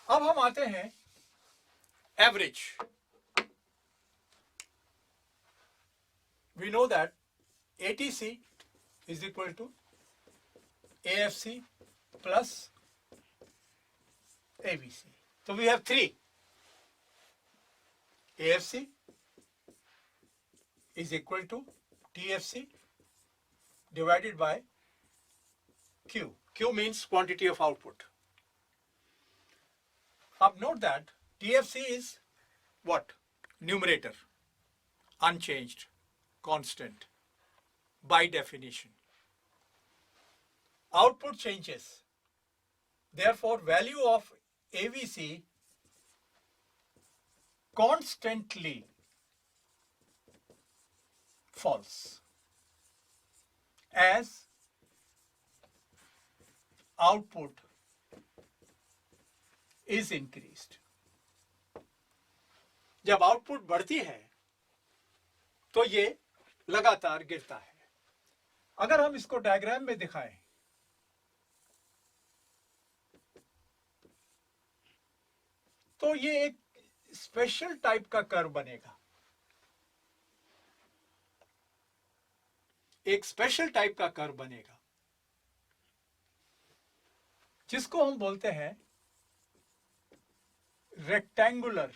अब हम आते हैं average. We know that ATC is equal to AFC plus ABC. So we have three. AFC is equal to TFC divided by Q. Q means quantity of output. Now note that TFC is what? Numerator, unchanged, constant, by definition. Output changes. Therefore, value of AVC constantly falls as output is increased. जब output बढ़ती है तो ये लगातार गिरता है. अगर हम इसको डायग्राम में दिखाएं तो ये एक स्पेशल टाइप का कर्व बनेगा. एक स्पेशल टाइप का कर्व बनेगा जिसको हम बोलते हैं रेक्टेंगुलर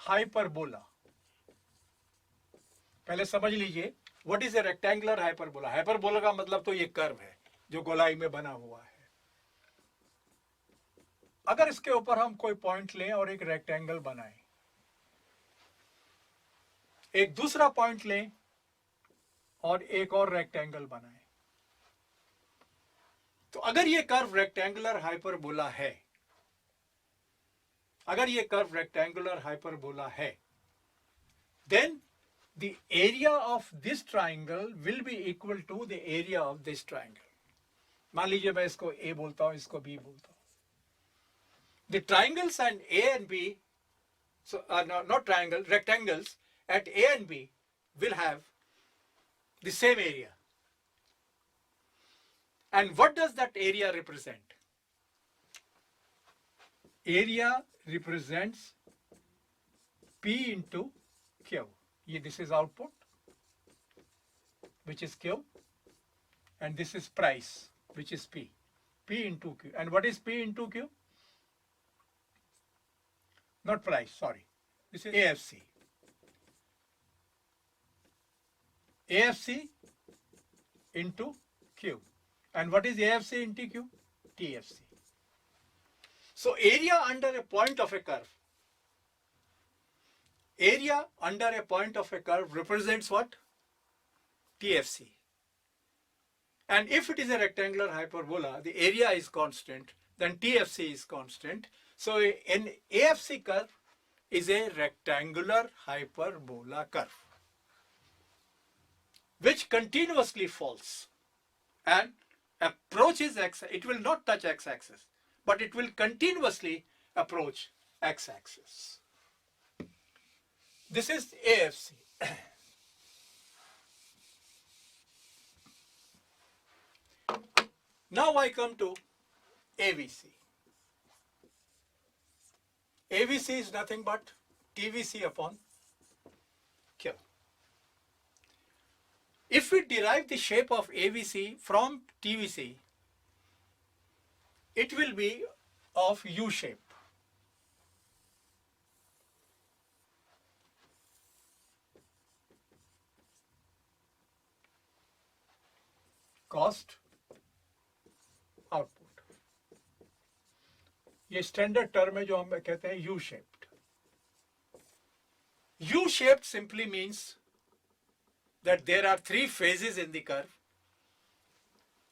हाइपरबोला. पहले समझ लीजिए what is a rectangular hyperbola. Hyperbola का मतलब तो ये कर्व है जो गोलाई में बना हुआ है. अगर इसके ऊपर हम कोई पॉइंट लें और एक रेक्टेंगल बनाएं, एक दूसरा पॉइंट लें और एक और रेक्टेंगल बनाएं, तो अगर ये कर्व रेक्टेंगुलर हाइपरबोला है, अगर ये कर्व रेक्टेंगुलर हाइपरबोला है, then the area of this triangle will be equal to the area of this triangle. मान लीजिए मैं इसको A बोलता हूं, इसको B बोलता हूं. The triangles and A and B, so not triangle, rectangles at A and B will have the same area. And what does that area represent? Area represents P into Q. This is output, which is Q, and this is price, which is P. P into Q. And what is P into Q? Not price, sorry. This is AFC. AFC into Q. And what is AFC into Q? TFC. So area under a point of a curve. Area under a point of a curve represents what? TFC. And if it is a rectangular hyperbola, the area is constant, then TFC is constant. So an AFC curve is a rectangular hyperbola curve which continuously falls and approaches x. It will not touch x-axis, but it will continuously approach x-axis. This is AFC. Now I come to AVC. AVC is nothing but TVC upon Q. If we derive the shape of AVC from TVC, it will be of U shape. Cost, output. ये standard term है जो हम कहते हैं U shaped. U shaped simply means that there are three phases in the curve: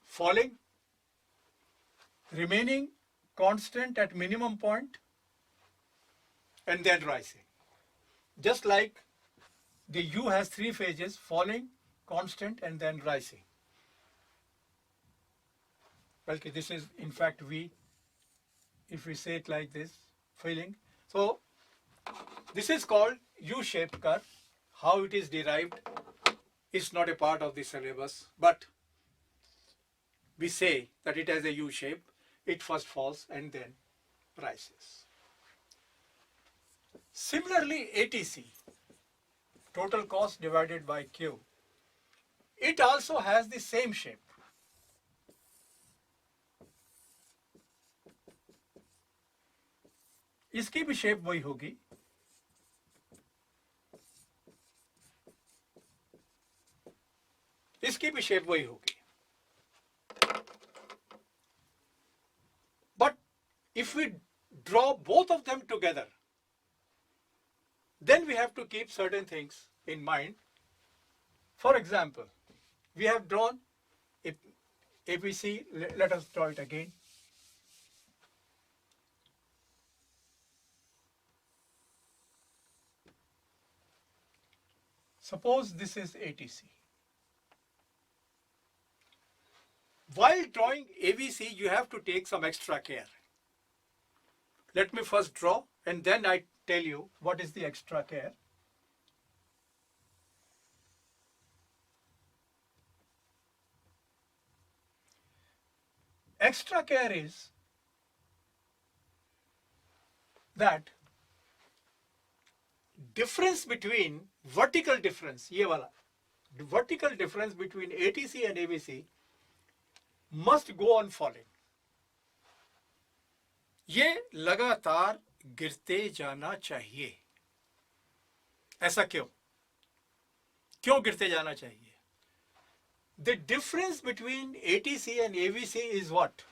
falling, remaining constant at minimum point, and then rising. Just like the U has three phases: falling, constant, and then rising. Well, this is in fact V. If we say it like this, falling. So this is called U-shaped curve. How it is derived is not a part of the syllabus, but we say that it has a U shape, it first falls and then rises. Similarly, ATC, total cost divided by Q, it also has the same shape. इसकी भी shape वही होगी. इसकी भी shape वही होगी. But if we draw both of them together, then we have to keep certain things in mind. For example, we have drawn ABC. Let us draw it again. Suppose this is ATC. While drawing ABC, you have to take some extra care. Let me first draw and then I tell you what is the extra care. Extra care is that difference between vertical difference, ये वाला, the vertical difference between ATC and ABC must go on falling. ये लगातार गिरते जाना चाहिए. ऐसा क्यों? क्यों गिरते जाना चाहिए? The difference between ATC and ABC is what?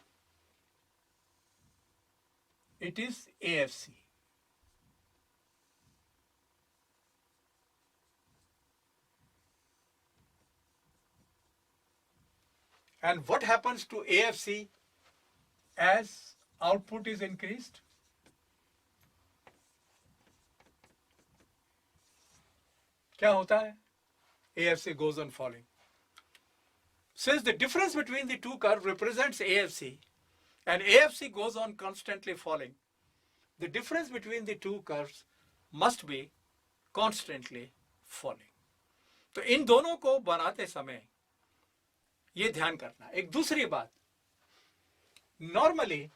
It is AFC. And what happens to AFC as output is increased? क्या होता है? AFC goes on falling. Since the difference between the two curves represents AFC and AFC goes on constantly falling, the difference between the two curves must be constantly falling. तो इन दोनों को बनाते समय ये ध्यान करना. एक दूसरी बात, normally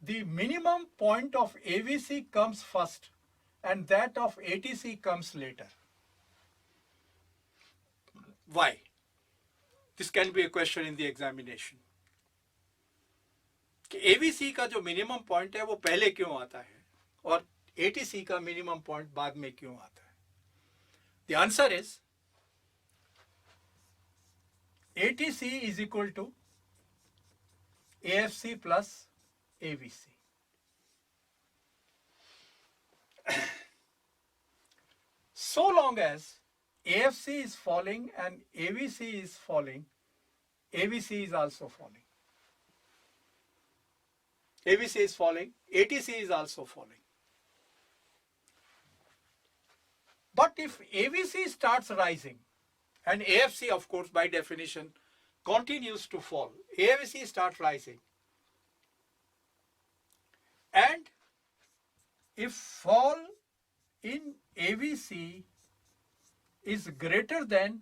the minimum point of AVC comes first and that of ATC comes later. Why? This can be a question in the examination. कि AVC का जो मिनिमम पॉइंट है वो पहले क्यों आता है और ATC का मिनिमम पॉइंट बाद में क्यों आता है? The answer is ATC is equal to AFC plus AVC. So long as AFC is falling and AVC is falling, AVC is also falling. AVC is falling, ATC is also falling. But if AVC starts rising, and AFC, of course, by definition, continues to fall, AVC starts rising, and if fall in AVC is greater than,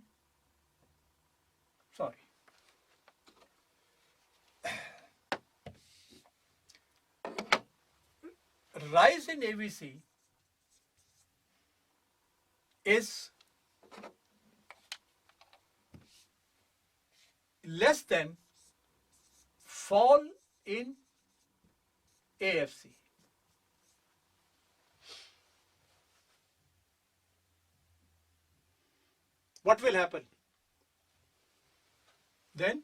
rise in AVC is less than fall in AFC. What will happen? Then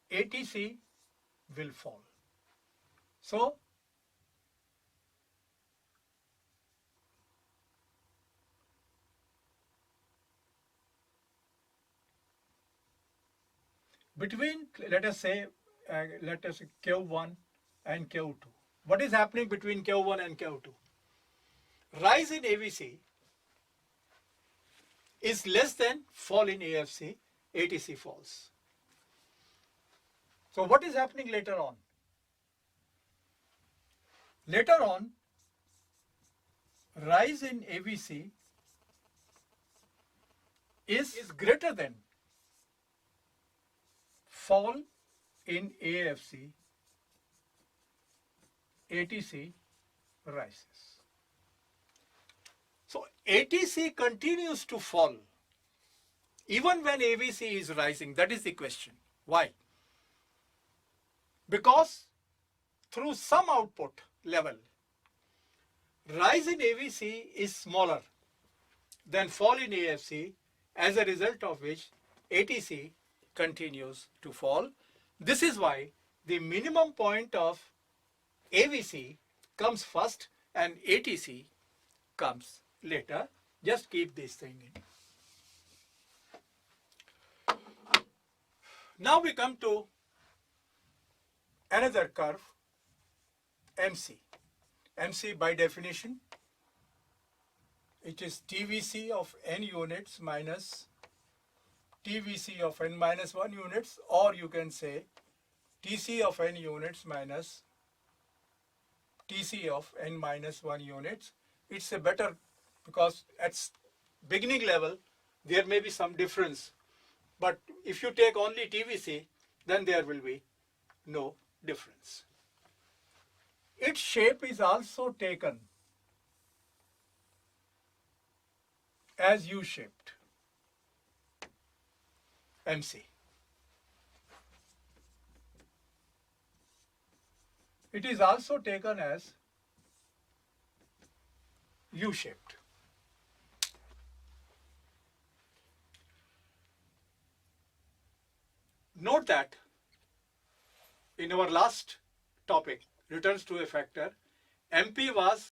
ATC will fall. So between, let us say Q1 and Q2. What is happening between Q1 and Q2? Rise in AVC is less than fall in AFC, ATC falls. So what is happening later on? Later on, rise in AVC is greater than fall in AFC, ATC rises. So ATC continues to fall even when AVC is rising. That is the question. Why? Because through some output level, rise in AVC is smaller than fall in AFC, as a result of which ATC continues to fall. This is why the minimum point of AVC comes first and ATC comes later. Just keep this thing in. Now we come to another curve, MC. MC by definition, it is TVC of n units minus TVC of n minus 1 units, or you can say TC of n units minus TC of n minus 1 units. It's a better, because at beginning level there may be some difference, but if you take only TVC, then there will be no difference. Its shape is also taken as U-shaped, MC. It is also taken as U-shaped. Note that in our last topic, returns to a factor, MP was